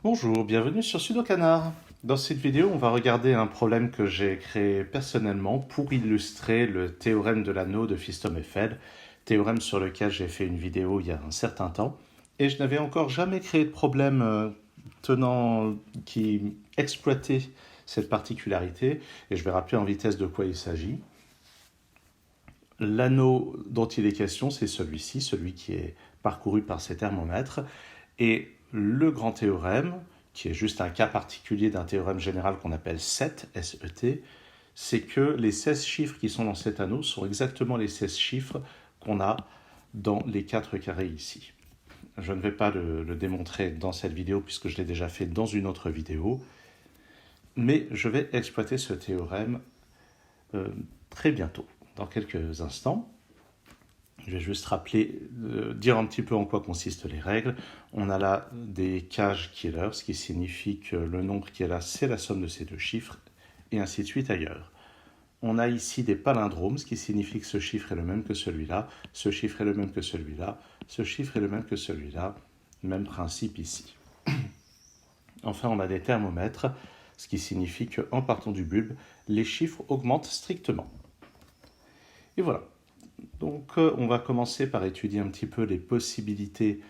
Bonjour, bienvenue sur Sudokanar. Dans cette vidéo, on va regarder un problème que j'ai créé personnellement pour illustrer le théorème de l'anneau de Fistom-Eiffel, théorème sur lequel j'ai fait une vidéo il y a un certain temps, et je n'avais encore jamais créé de problème qui exploitait cette particularité, et je vais rappeler en vitesse de quoi il s'agit. L'anneau dont il est question, c'est celui-ci, celui qui est parcouru par ces thermomètres, et le grand théorème, qui est juste un cas particulier d'un théorème général qu'on appelle SET, S-E-T, c'est que les 16 chiffres qui sont dans cet anneau sont exactement les 16 chiffres qu'on a dans les 4 carrés ici. Je ne vais pas le démontrer dans cette vidéo puisque je l'ai déjà fait dans une autre vidéo, mais je vais exploiter ce théorème très bientôt, dans quelques instants. Je vais juste rappeler, dire un petit peu en quoi consistent les règles. On a là des cages killers, ce qui signifie que le nombre qui est là, c'est la somme de ces deux chiffres, et ainsi de suite ailleurs. On a ici des palindromes, ce qui signifie que ce chiffre est le même que celui-là, ce chiffre est le même que celui-là, ce chiffre est le même que celui-là. Même principe ici. Enfin, on a des thermomètres, ce qui signifie qu'en partant du bulbe, les chiffres augmentent strictement. Et voilà. Donc on va commencer par étudier un petit peu les possibilités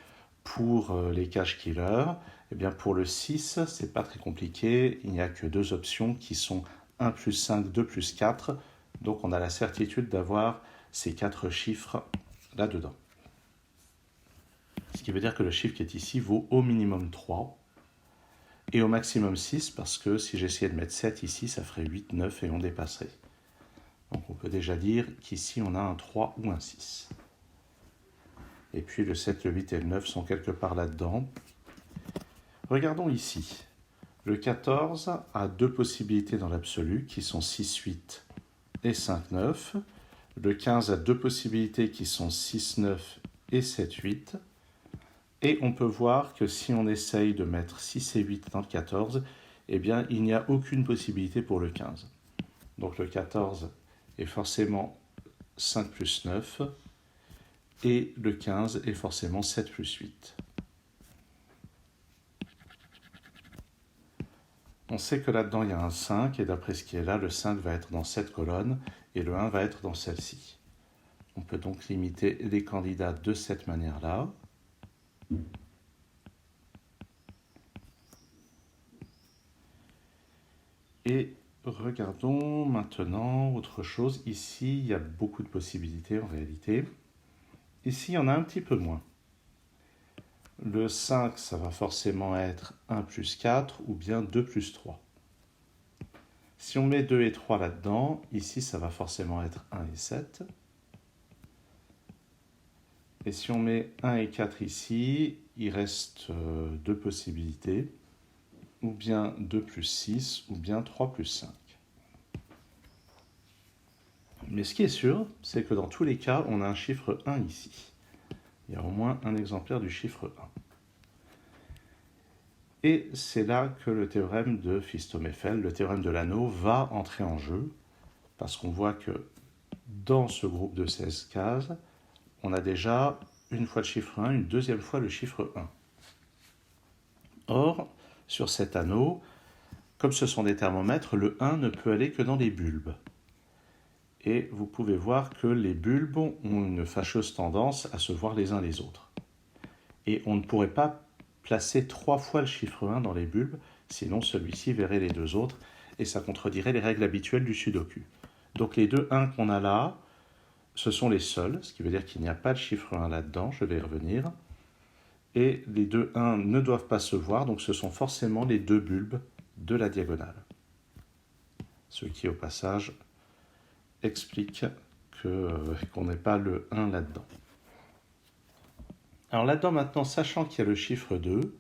pour les cache killers. Eh bien pour le 6, c'est pas très compliqué, il n'y a que deux options qui sont 1 plus 5, 2 plus 4. Donc on a la certitude d'avoir ces quatre chiffres là-dedans. Ce qui veut dire que le chiffre qui est ici vaut au minimum 3 et au maximum 6, parce que si j'essayais de mettre 7 ici, ça ferait 8, 9 et on dépasserait. Donc on peut déjà dire qu'ici on a un 3 ou un 6. Et puis le 7, le 8 et le 9 sont quelque part là-dedans. Regardons ici. Le 14 a deux possibilités dans l'absolu qui sont 6, 8 et 5, 9. Le 15 a deux possibilités qui sont 6, 9 et 7, 8. Et on peut voir que si on essaye de mettre 6 et 8 dans le 14, eh bien il n'y a aucune possibilité pour le 15. Donc le 14 est forcément 5 plus 9 et le 15 est forcément 7 plus 8. On sait que là-dedans il y a un 5 et d'après ce qui est là, le 5 va être dans cette colonne et le 1 va être dans celle-ci. On peut donc limiter les candidats de cette manière-là. Et regardons maintenant autre chose. Ici, il y a beaucoup de possibilités en réalité. Ici, il y en a un petit peu moins. Le 5, ça va forcément être 1 plus 4 ou bien 2 plus 3. Si on met 2 et 3 là-dedans, ici, ça va forcément être 1 et 7. Et si on met 1 et 4 ici, il reste deux possibilités. Ou bien 2 plus 6, ou bien 3 plus 5. Mais ce qui est sûr, c'est que dans tous les cas, on a un chiffre 1 ici. Il y a au moins un exemplaire du chiffre 1. Et c'est là que le théorème de Fistom-Eiffel, le théorème de l'anneau, va entrer en jeu, parce qu'on voit que dans ce groupe de 16 cases, on a déjà une fois le chiffre 1, une deuxième fois le chiffre 1. Or, sur cet anneau, comme ce sont des thermomètres, le 1 ne peut aller que dans les bulbes. Et vous pouvez voir que les bulbes ont une fâcheuse tendance à se voir les uns les autres. Et on ne pourrait pas placer 3 fois le chiffre 1 dans les bulbes, sinon celui-ci verrait les deux autres, et ça contredirait les règles habituelles du sudoku. Donc les deux 1 qu'on a là, ce sont les seuls, ce qui veut dire qu'il n'y a pas de chiffre 1 là-dedans, je vais y revenir. Et les deux 1 ne doivent pas se voir, donc ce sont forcément les deux bulbes de la diagonale. Ce qui, au passage, explique qu'on n'ait pas le 1 là-dedans. Alors là-dedans, maintenant, sachant qu'il y a le chiffre 2,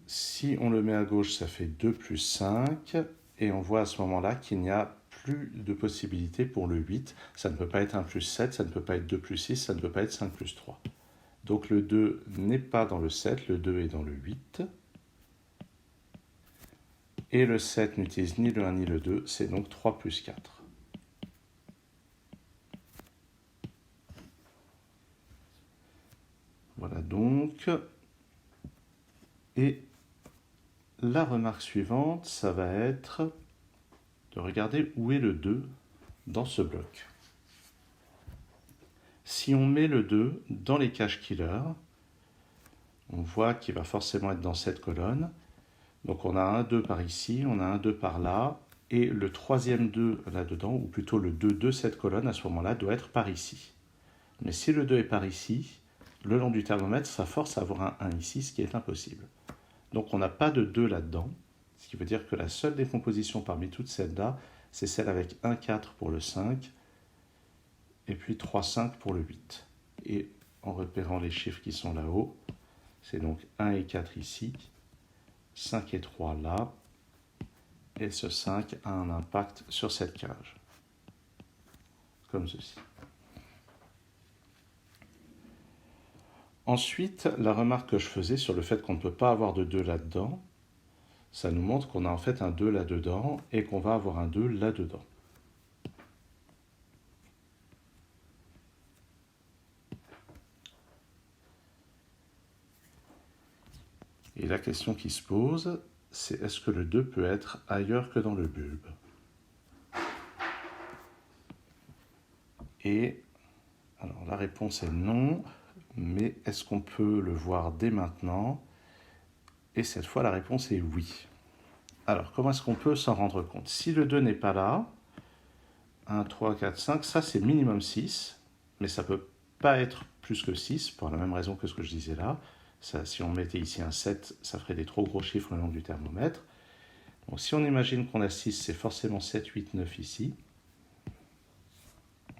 si on le met à gauche, ça fait 2 plus 5, et on voit à ce moment-là qu'il n'y a plus de possibilité pour le 8. Ça ne peut pas être 1 plus 7, ça ne peut pas être 2 plus 6, ça ne peut pas être 5 plus 3. Donc le 2 n'est pas dans le 7, le 2 est dans le 8. Et le 7 n'utilise ni le 1 ni le 2, c'est donc 3 plus 4. Voilà donc. Et la remarque suivante, ça va être de regarder où est le 2 dans ce bloc. Si on met le 2 dans les cache killers, on voit qu'il va forcément être dans cette colonne. Donc on a un 2 par ici, on a un 2 par là, et le troisième 2 là-dedans, ou plutôt le 2 de cette colonne, à ce moment-là, doit être par ici. Mais si le 2 est par ici, le long du thermomètre, ça force à avoir un 1 ici, ce qui est impossible. Donc on n'a pas de 2 là-dedans, ce qui veut dire que la seule décomposition parmi toutes celles-là, c'est celle avec 1, 4 pour le 5, et puis 3, 5 pour le 8. Et en repérant les chiffres qui sont là-haut, c'est donc 1 et 4 ici, 5 et 3 là, et ce 5 a un impact sur cette cage, comme ceci. Ensuite, la remarque que je faisais sur le fait qu'on ne peut pas avoir de 2 là-dedans, ça nous montre qu'on a en fait un 2 là-dedans et qu'on va avoir un 2 là-dedans. Et la question qui se pose, c'est est-ce que le 2 peut être ailleurs que dans le bulbe? Et alors la réponse est non, mais est-ce qu'on peut le voir dès maintenant? Et cette fois, la réponse est oui. Alors, comment est-ce qu'on peut s'en rendre compte? Si le 2 n'est pas là, 1, 3, 4, 5, ça c'est minimum 6, mais ça ne peut pas être plus que 6, pour la même raison que ce que je disais là. Ça, si on mettait ici un 7, ça ferait des trop gros chiffres le long du thermomètre. Donc si on imagine qu'on a 6, c'est forcément 7, 8, 9 ici.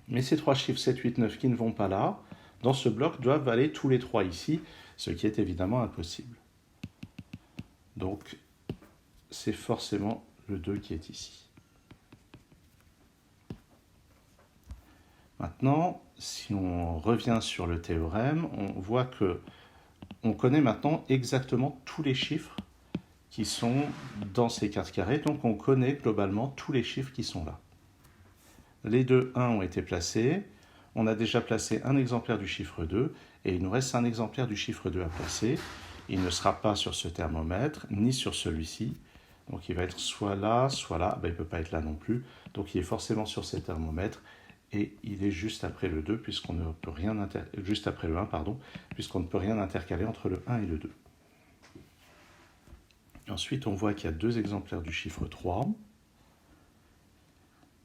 Mais ces trois chiffres 7, 8, 9 qui ne vont pas là, dans ce bloc, doivent aller tous les trois ici, ce qui est évidemment impossible. Donc c'est forcément le 2 qui est ici. Maintenant, si on revient sur le théorème, on voit que on connaît maintenant exactement tous les chiffres qui sont dans ces cartes carrées, donc on connaît globalement tous les chiffres qui sont là. Les deux 1 ont été placés, on a déjà placé un exemplaire du chiffre 2, et il nous reste un exemplaire du chiffre 2 à placer. Il ne sera pas sur ce thermomètre, ni sur celui-ci, donc il va être soit là, ben, il ne peut pas être là non plus, donc il est forcément sur ces thermomètres, et il est juste après le 2, puisqu'on ne peut rien juste après le 1, pardon, puisqu'on ne peut rien intercaler entre le 1 et le 2. Ensuite, on voit qu'il y a deux exemplaires du chiffre 3.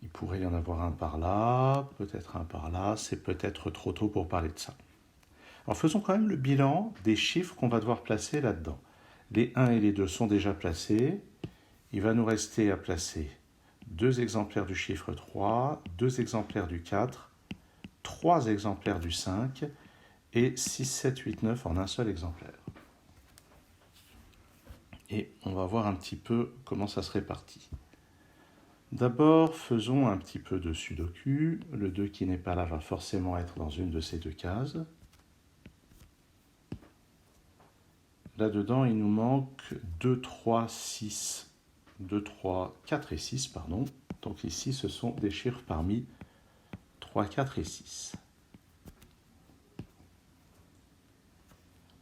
Il pourrait y en avoir un par là, peut-être un par là, c'est peut-être trop tôt pour parler de ça. Alors faisons quand même le bilan des chiffres qu'on va devoir placer là-dedans. Les 1 et les 2 sont déjà placés. Il va nous rester à placer deux exemplaires du chiffre 3, deux exemplaires du 4, trois exemplaires du 5 et 6, 7, 8, 9 en un seul exemplaire. Et on va voir un petit peu comment ça se répartit. D'abord, faisons un petit peu de sudoku. Le 2 qui n'est pas là va forcément être dans une de ces deux cases. Là-dedans, il nous manque 2, 3, 6. 2, 3, 4 et 6, pardon. Donc ici, ce sont des chiffres parmi 3, 4 et 6.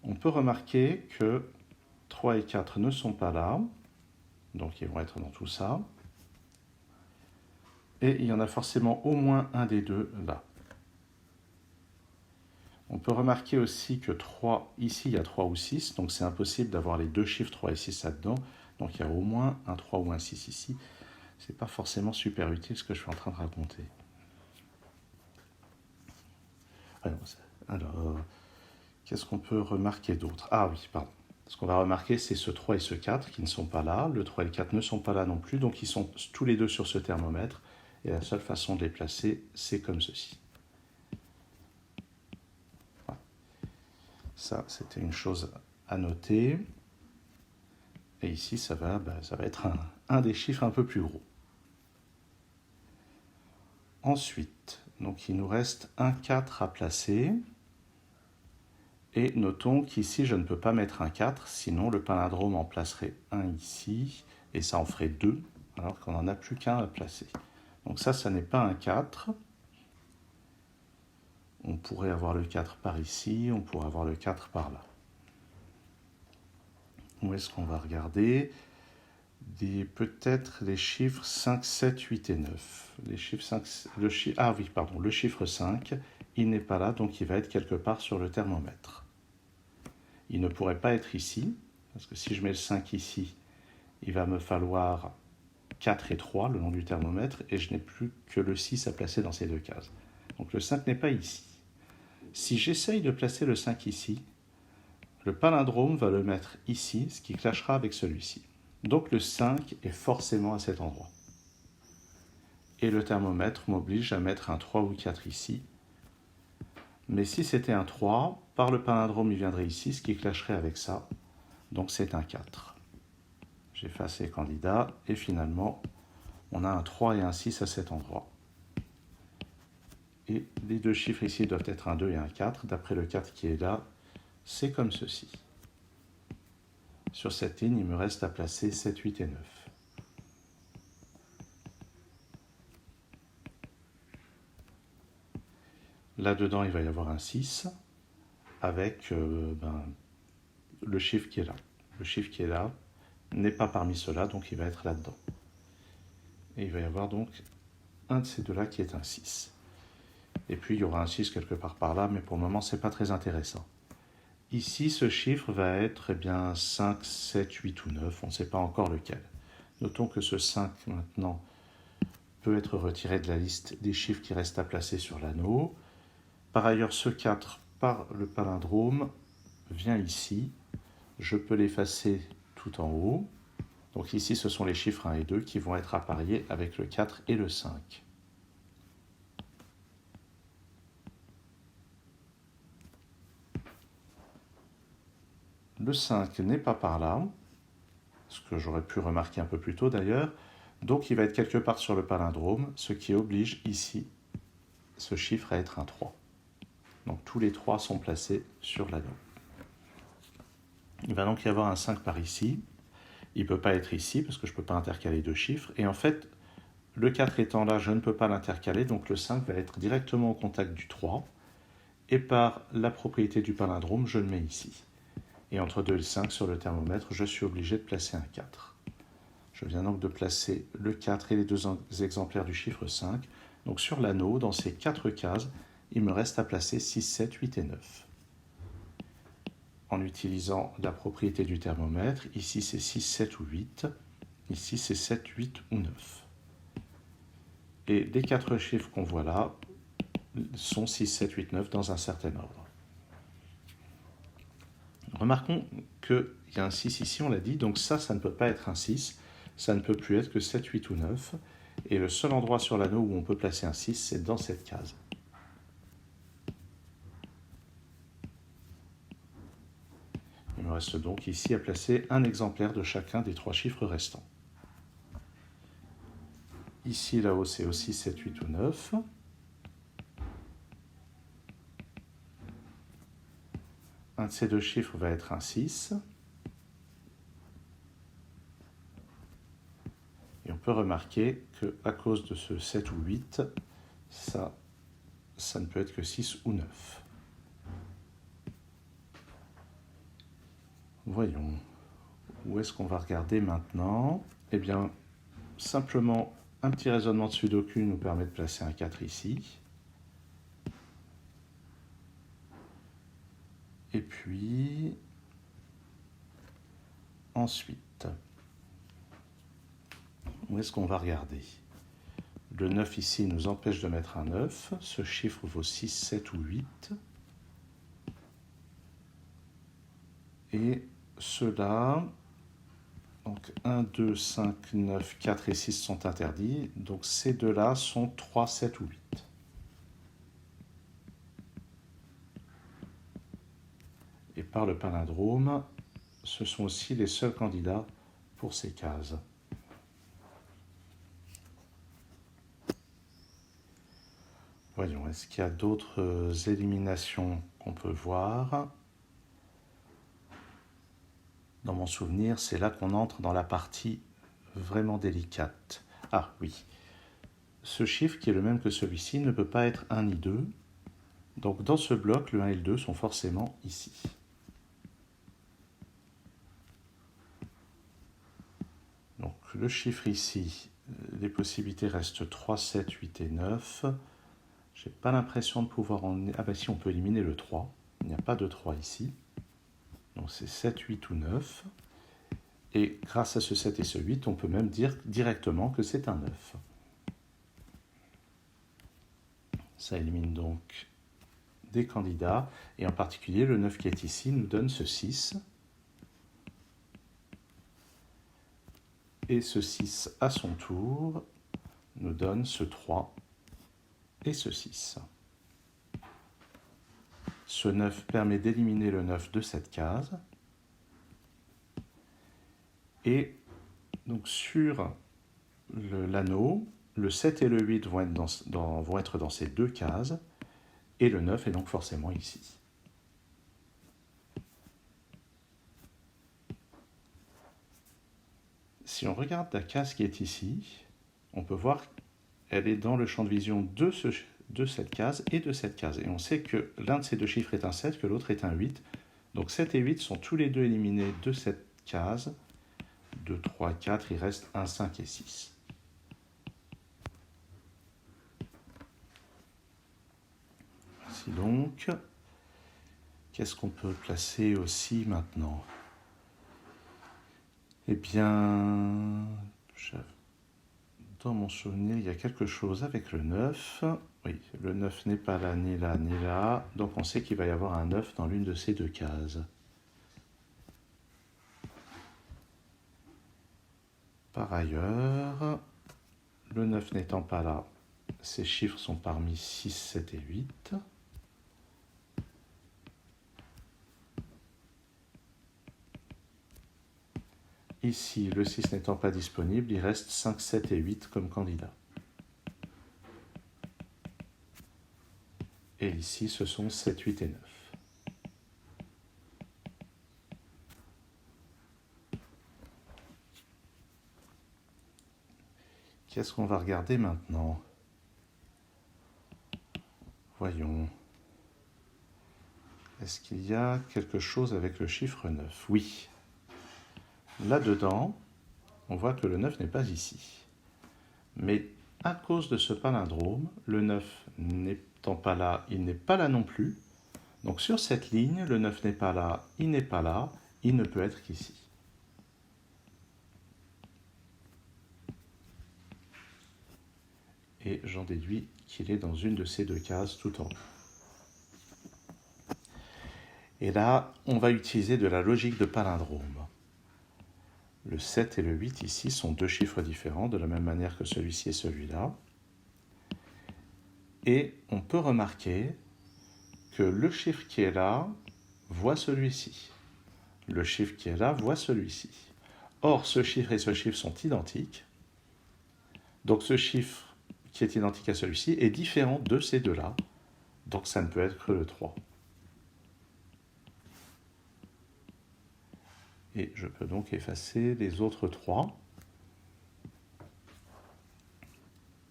On peut remarquer que 3 et 4 ne sont pas là. Donc ils vont être dans tout ça. Et il y en a forcément au moins un des deux là. On peut remarquer aussi que 3, ici il y a 3 ou 6, donc c'est impossible d'avoir les deux chiffres 3 et 6 là-dedans. Donc il y a au moins un 3 ou un 6 ici. Ce n'est pas forcément super utile ce que je suis en train de raconter. Alors, qu'est-ce qu'on peut remarquer d'autre? Ah oui, pardon. Ce qu'on va remarquer, c'est ce 3 et ce 4 qui ne sont pas là. Le 3 et le 4 ne sont pas là non plus, donc ils sont tous les deux sur ce thermomètre. Et la seule façon de les placer, c'est comme ceci. Voilà. Ça, c'était une chose à noter. Et ici, ça va être un des chiffres un peu plus gros. Ensuite, donc il nous reste un 4 à placer. Et notons qu'ici, je ne peux pas mettre un 4, sinon le palindrome en placerait un ici, et ça en ferait 2, alors qu'on n'en a plus qu'un à placer. Donc ça n'est pas un 4. On pourrait avoir le 4 par ici, on pourrait avoir le 4 par là. Où est-ce qu'on va regarder? Peut-être les chiffres 5, 7, 8 et 9. Les chiffres 5, le chiffre 5, il n'est pas là, donc il va être quelque part sur le thermomètre. Il ne pourrait pas être ici, parce que si je mets le 5 ici, il va me falloir 4 et 3 le long du thermomètre, et je n'ai plus que le 6 à placer dans ces deux cases. Donc le 5 n'est pas ici. Si j'essaye de placer le 5 ici, le palindrome va le mettre ici, ce qui clashera avec celui-ci. Donc le 5 est forcément à cet endroit. Et le thermomètre m'oblige à mettre un 3 ou 4 ici. Mais si c'était un 3, par le palindrome, il viendrait ici, ce qui clasherait avec ça. Donc c'est un 4. J'efface les candidats, et finalement, on a un 3 et un 6 à cet endroit. Et les deux chiffres ici doivent être un 2 et un 4. D'après le 4 qui est là, c'est comme ceci. Sur cette ligne, il me reste à placer 7, 8 et 9. Là-dedans, il va y avoir un 6 avec le chiffre qui est là. Le chiffre qui est là n'est pas parmi ceux-là, donc il va être là-dedans. Et il va y avoir donc un de ces deux-là qui est un 6. Et puis, il y aura un 6 quelque part par là, mais pour le moment, ce n'est pas très intéressant. Ici, ce chiffre va être 5, 7, 8 ou 9, on ne sait pas encore lequel. Notons que ce 5, maintenant, peut être retiré de la liste des chiffres qui restent à placer sur l'anneau. Par ailleurs, ce 4, par le palindrome, vient ici. Je peux l'effacer tout en haut. Donc ici, ce sont les chiffres 1 et 2 qui vont être appariés avec le 4 et le 5. Le 5 n'est pas par là, ce que j'aurais pu remarquer un peu plus tôt d'ailleurs. Donc il va être quelque part sur le palindrome, ce qui oblige ici ce chiffre à être un 3. Donc tous les 3 sont placés sur l'anneau. Il va donc y avoir un 5 par ici. Il ne peut pas être ici parce que je ne peux pas intercaler deux chiffres. Et en fait, le 4 étant là, je ne peux pas l'intercaler. Donc le 5 va être directement au contact du 3. Et par la propriété du palindrome, je le mets ici. Et entre 2 et le 5 sur le thermomètre, je suis obligé de placer un 4. Je viens donc de placer le 4 et les deux exemplaires du chiffre 5. Donc sur l'anneau, dans ces 4 cases, il me reste à placer 6, 7, 8 et 9. En utilisant la propriété du thermomètre, ici c'est 6, 7 ou 8, ici c'est 7, 8 ou 9. Et les 4 chiffres qu'on voit là sont 6, 7, 8, 9 dans un certain ordre. Remarquons qu'il y a un 6 ici, on l'a dit, donc ça ne peut pas être un 6, ça ne peut plus être que 7, 8 ou 9, et le seul endroit sur l'anneau où on peut placer un 6, c'est dans cette case. Il me reste donc ici à placer un exemplaire de chacun des 3 chiffres restants. Ici, là-haut, c'est aussi 7, 8 ou 9. Un de ces deux chiffres va être un 6. Et on peut remarquer qu'à cause de ce 7 ou 8, ça ne peut être que 6 ou 9. Voyons, où est-ce qu'on va regarder maintenant? Eh bien, simplement, un petit raisonnement de Sudoku nous permet de placer un 4 ici. Et puis, ensuite, où est-ce qu'on va regarder? Le 9 ici nous empêche de mettre un 9. Ce chiffre vaut 6, 7 ou 8. Et ceux-là, donc 1, 2, 5, 9, 4 et 6 sont interdits. Donc ces deux-là sont 3, 7 ou 8. Et par le palindrome, ce sont aussi les seuls candidats pour ces cases. Voyons, est-ce qu'il y a d'autres éliminations qu'on peut voir? Dans mon souvenir, c'est là qu'on entre dans la partie vraiment délicate. Ah oui, ce chiffre qui est le même que celui-ci ne peut pas être 1 ni 2. Donc dans ce bloc, le 1 et le 2 sont forcément ici. le chiffre ici, les possibilités restent 3, 7, 8 et 9. Je n'ai pas l'impression de pouvoir en... Ah ben si, on peut éliminer le 3. Il n'y a pas de 3 ici. Donc c'est 7, 8 ou 9. Et grâce à ce 7 et ce 8, on peut même dire directement que c'est un 9. Ça élimine donc des candidats. Et en particulier, le 9 qui est ici nous donne ce 6. Et ce 6, à son tour, nous donne ce 3 et ce 6. Ce 9 permet d'éliminer le 9 de cette case. Et donc sur l'anneau, le 7 et le 8 vont être dans ces deux cases, et le 9 est donc forcément ici. Si on regarde la case qui est ici, on peut voir qu'elle est dans le champ de vision de cette case et de cette case. Et on sait que l'un de ces deux chiffres est un 7, que l'autre est un 8. Donc 7 et 8 sont tous les deux éliminés de cette case. 2, 3, 4, il reste 1, 5 et 6. Ainsi donc, qu'est-ce qu'on peut placer aussi maintenant? Eh bien, dans mon souvenir, il y a quelque chose avec le 9. Oui, le 9 n'est pas là, ni là, ni là. Donc on sait qu'il va y avoir un 9 dans l'une de ces deux cases. Par ailleurs, le 9 n'étant pas là, ces chiffres sont parmi 6, 7 et 8. Ici, le 6 n'étant pas disponible, il reste 5, 7 et 8 comme candidats. Et ici, ce sont 7, 8 et 9. Qu'est-ce qu'on va regarder maintenant? Voyons. Est-ce qu'il y a quelque chose avec le chiffre 9? Oui. Là-dedans, on voit que le 9 n'est pas ici. Mais à cause de ce palindrome, le 9 n'étant pas là, il n'est pas là non plus. Donc sur cette ligne, le 9 n'est pas là, il n'est pas là, il ne peut être qu'ici. Et j'en déduis qu'il est dans une de ces deux cases tout en haut. Et là, on va utiliser de la logique de palindrome. Le 7 et le 8 ici sont deux chiffres différents, de la même manière que celui-ci et celui-là. Et on peut remarquer que le chiffre qui est là voit celui-ci. Le chiffre qui est là voit celui-ci. Or, ce chiffre et ce chiffre sont identiques. Donc ce chiffre qui est identique à celui-ci est différent de ces deux-là. Donc ça ne peut être que le 3. Et je peux donc effacer les autres 3.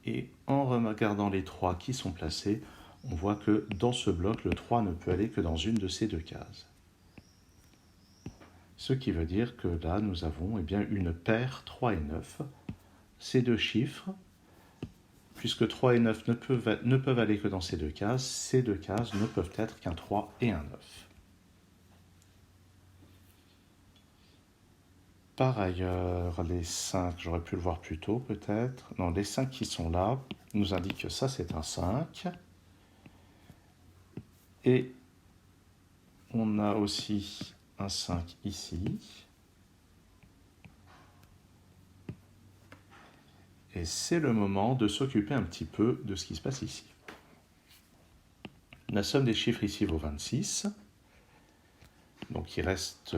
Et en regardant les 3 qui sont placés, on voit que dans ce bloc, le 3 ne peut aller que dans une de ces deux cases. Ce qui veut dire que là, nous avons bien, une paire 3 et 9. Ces deux chiffres, puisque 3 et 9 ne peuvent aller que dans ces deux cases ne peuvent être qu'un 3 et un 9. Par ailleurs, les 5, j'aurais pu le voir plus tôt peut-être. Non, les 5 qui sont là nous indiquent que ça c'est un 5. Et on a aussi un 5 ici. Et c'est le moment de s'occuper un petit peu de ce qui se passe ici. La somme des chiffres ici vaut 26. Donc il reste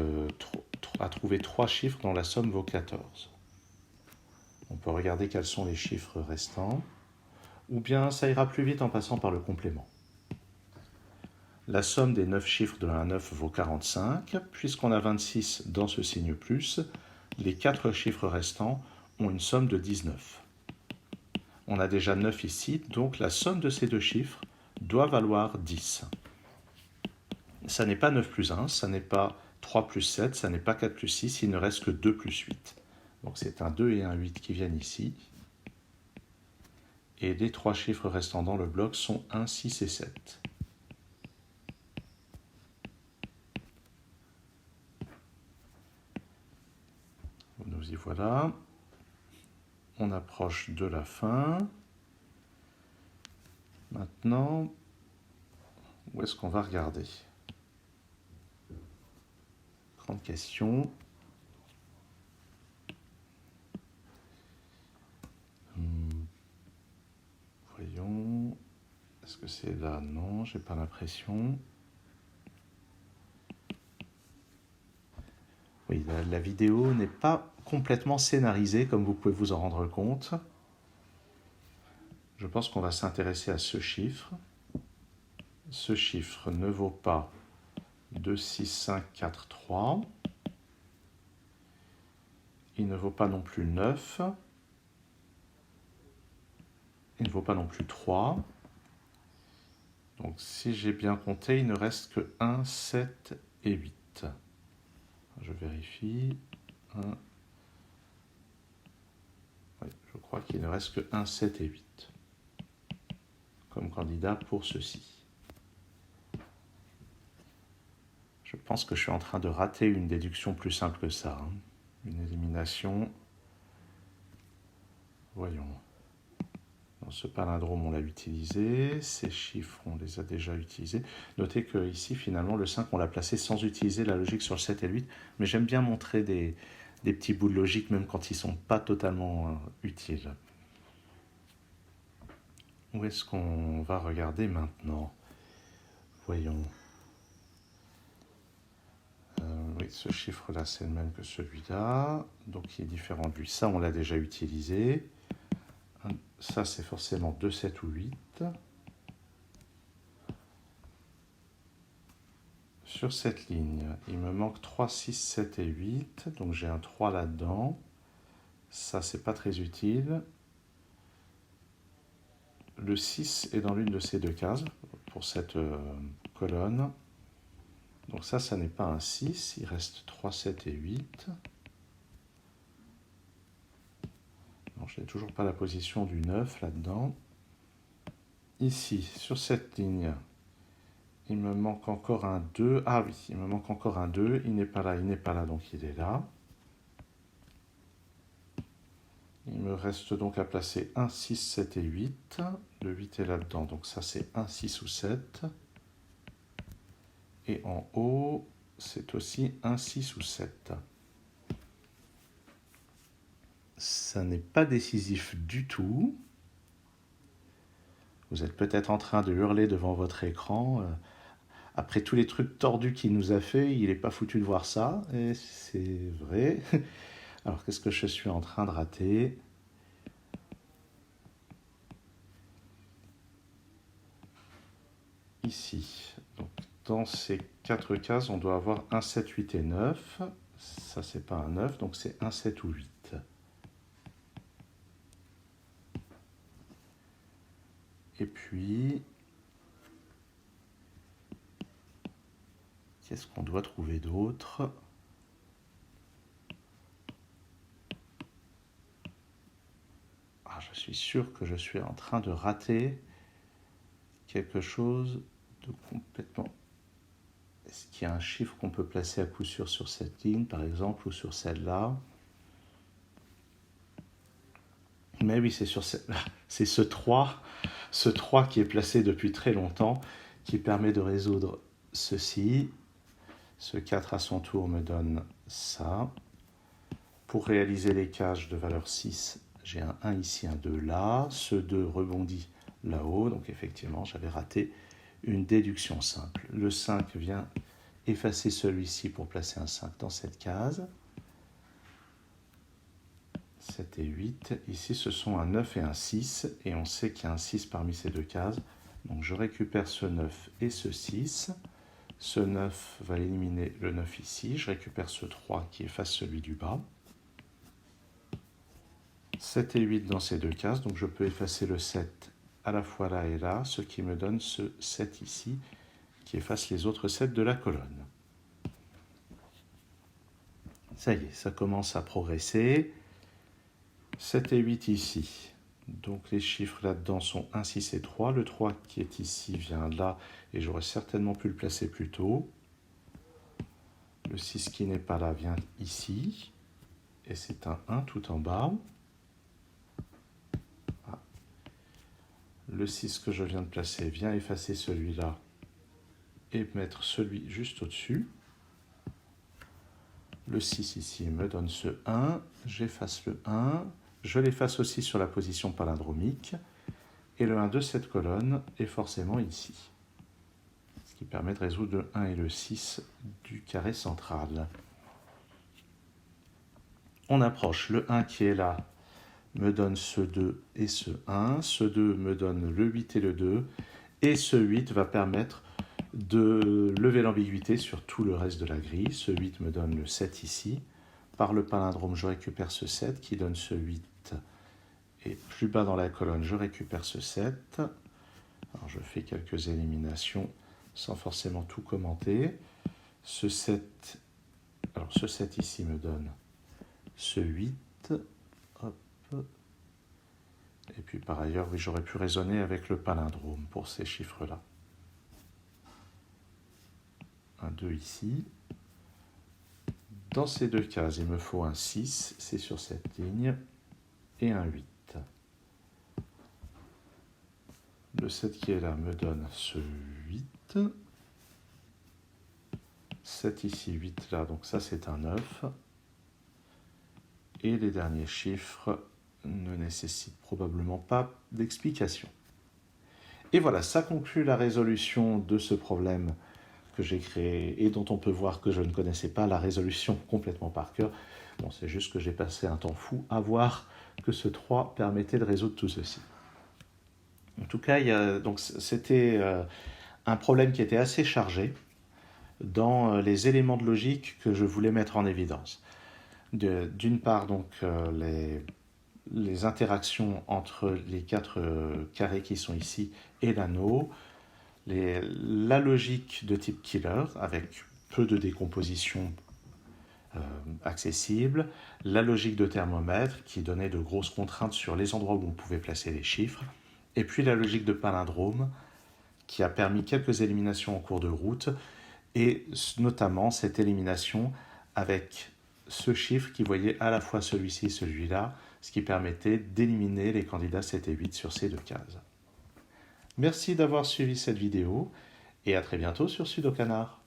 à trouver 3 chiffres dont la somme vaut 14. On peut regarder quels sont les chiffres restants. Ou bien ça ira plus vite en passant par le complément. La somme des 9 chiffres de 1 à 9 vaut 45. Puisqu'on a 26 dans ce signe plus, les 4 chiffres restants ont une somme de 19. On a déjà 9 ici, donc la somme de ces deux chiffres doit valoir 10. Ça n'est pas 9 plus 1, ça n'est pas 3 plus 7, ça n'est pas 4 plus 6, il ne reste que 2 plus 8. Donc c'est un 2 et un 8 qui viennent ici. Et les 3 chiffres restants dans le bloc sont 1, 6 et 7. Nous y voilà. On approche de la fin. Maintenant, où est-ce qu'on va regarder? Grande question. Voyons. Est-ce que c'est là? Non, j'ai pas l'impression. Oui, la vidéo n'est pas complètement scénarisée, comme vous pouvez vous en rendre compte. Je pense qu'on va s'intéresser à ce chiffre. Ce chiffre ne vaut pas 2, 6, 5, 4, 3. Il ne vaut pas non plus 9. Il ne vaut pas non plus 3. Donc si j'ai bien compté, il ne reste que 1, 7 et 8. Je vérifie. 1. Oui, je crois qu'il ne reste que 1, 7 et 8 comme candidat pour ceci. Je pense que je suis en train de rater une déduction plus simple que ça. Une élimination. Voyons. Dans ce palindrome, on l'a utilisé. Ces chiffres, on les a déjà utilisés. Notez que ici, finalement, le 5, on l'a placé sans utiliser la logique sur le 7 et le 8. Mais j'aime bien montrer des petits bouts de logique, même quand ils ne sont pas totalement utiles. Où est-ce qu'on va regarder maintenant? Voyons. Oui, ce chiffre-là, c'est le même que celui-là. Donc, il est différent de lui. Ça, on l'a déjà utilisé. Ça, c'est forcément 2, 7 ou 8. Sur cette ligne, il me manque 3, 6, 7 et 8. Donc, j'ai un 3 là-dedans. Ça, c'est pas très utile. Le 6 est dans l'une de ces deux cases pour cette colonne. Donc ça n'est pas un 6. Il reste 3, 7 et 8. Non, je n'ai toujours pas la position du 9 là-dedans. Ici, sur cette ligne, il me manque encore un 2. Ah oui, il me manque encore un 2. Il n'est pas là, donc il est là. Il me reste donc à placer 1, 6, 7 et 8. Le 8 est là-dedans, donc ça c'est 1, 6 ou 7. Et en haut, c'est aussi 1, 6 ou 7. Ça n'est pas décisif du tout. Vous êtes peut-être en train de hurler devant votre écran. Après tous les trucs tordus qu'il nous a fait, il n'est pas foutu de voir ça. Et c'est vrai. Alors qu'est-ce que je suis en train de rater? Ici. Donc, dans ces 4 cases, on doit avoir 1, 7, 8 et 9. Ça, c'est pas un 9, donc c'est 1, 7 ou 8. Et puis, qu'est-ce qu'on doit trouver d'autre? Ah, je suis sûr que je suis en train de rater quelque chose de complètement... Est-ce qu'il y a un chiffre qu'on peut placer à coup sûr sur cette ligne, par exemple, ou sur celle-là? Mais oui, c'est sur celle-là. C'est ce 3 qui est placé depuis très longtemps, qui permet de résoudre ceci. Ce 4 à son tour me donne ça. Pour réaliser les cages de valeur 6, j'ai un 1 ici, un 2 là. Ce 2 rebondit là-haut. Donc effectivement, j'avais raté une déduction simple. Le 5 vient effacer celui-ci pour placer un 5 dans cette case. 7 et 8. Ici, ce sont un 9 et un 6. Et on sait qu'il y a un 6 parmi ces deux cases. Donc je récupère ce 9 et ce 6. Ce 9 va éliminer le 9 ici. Je récupère ce 3 qui efface celui du bas. 7 et 8 dans ces deux cases. Donc je peux effacer le 7 à la fois là et là. Ce qui me donne ce 7 ici qui efface les autres 7 de la colonne. Ça y est, ça commence à progresser. 7 et 8 ici. Donc les chiffres là-dedans sont 1, 6 et 3. Le 3 qui est ici vient là et j'aurais certainement pu le placer plus tôt. Le 6 qui n'est pas là vient ici. Et c'est un 1 tout en bas. Ah. Le 6 que je viens de placer vient effacer celui-là et mettre celui juste au-dessus. Le 6 ici me donne ce 1. J'efface le 1. Je l'efface aussi sur la position palindromique. Et le 1 de cette colonne est forcément ici. Ce qui permet de résoudre le 1 et le 6 du carré central. On approche. Le 1 qui est là me donne ce 2 et ce 1. Ce 2 me donne le 8 et le 2. Et ce 8 va permettre de lever l'ambiguïté sur tout le reste de la grille. Ce 8 me donne le 7 ici. Par le palindrome, je récupère ce 7 qui donne ce 8. Et plus bas dans la colonne, je récupère ce 7. Alors je fais quelques éliminations sans forcément tout commenter. Ce 7, alors ce 7 ici me donne ce 8. Hop. Et puis par ailleurs, oui, j'aurais pu raisonner avec le palindrome pour ces chiffres-là. Un 2 ici. Dans ces deux cases, il me faut un 6, c'est sur cette ligne, et un 8. Le 7 qui est là me donne ce 8. 7 ici, 8 là, donc ça c'est un 9. Et les derniers chiffres ne nécessitent probablement pas d'explication. Et voilà, ça conclut la résolution de ce problème que j'ai créé et dont on peut voir que je ne connaissais pas la résolution complètement par cœur. Bon, c'est juste que j'ai passé un temps fou à voir que ce 3 permettait de résoudre tout ceci. En tout cas, c'était un problème qui était assez chargé dans les éléments de logique que je voulais mettre en évidence. D'une part, donc, les interactions entre les quatre carrés qui sont ici et l'anneau, la logique de type killer avec peu de décomposition accessible, la logique de thermomètre qui donnait de grosses contraintes sur les endroits où on pouvait placer les chiffres, et puis la logique de palindrome qui a permis quelques éliminations en cours de route, et notamment cette élimination avec ce chiffre qui voyait à la fois celui-ci et celui-là, ce qui permettait d'éliminer les candidats 7 et 8 sur ces deux cases. Merci d'avoir suivi cette vidéo et à très bientôt sur Sudocanar.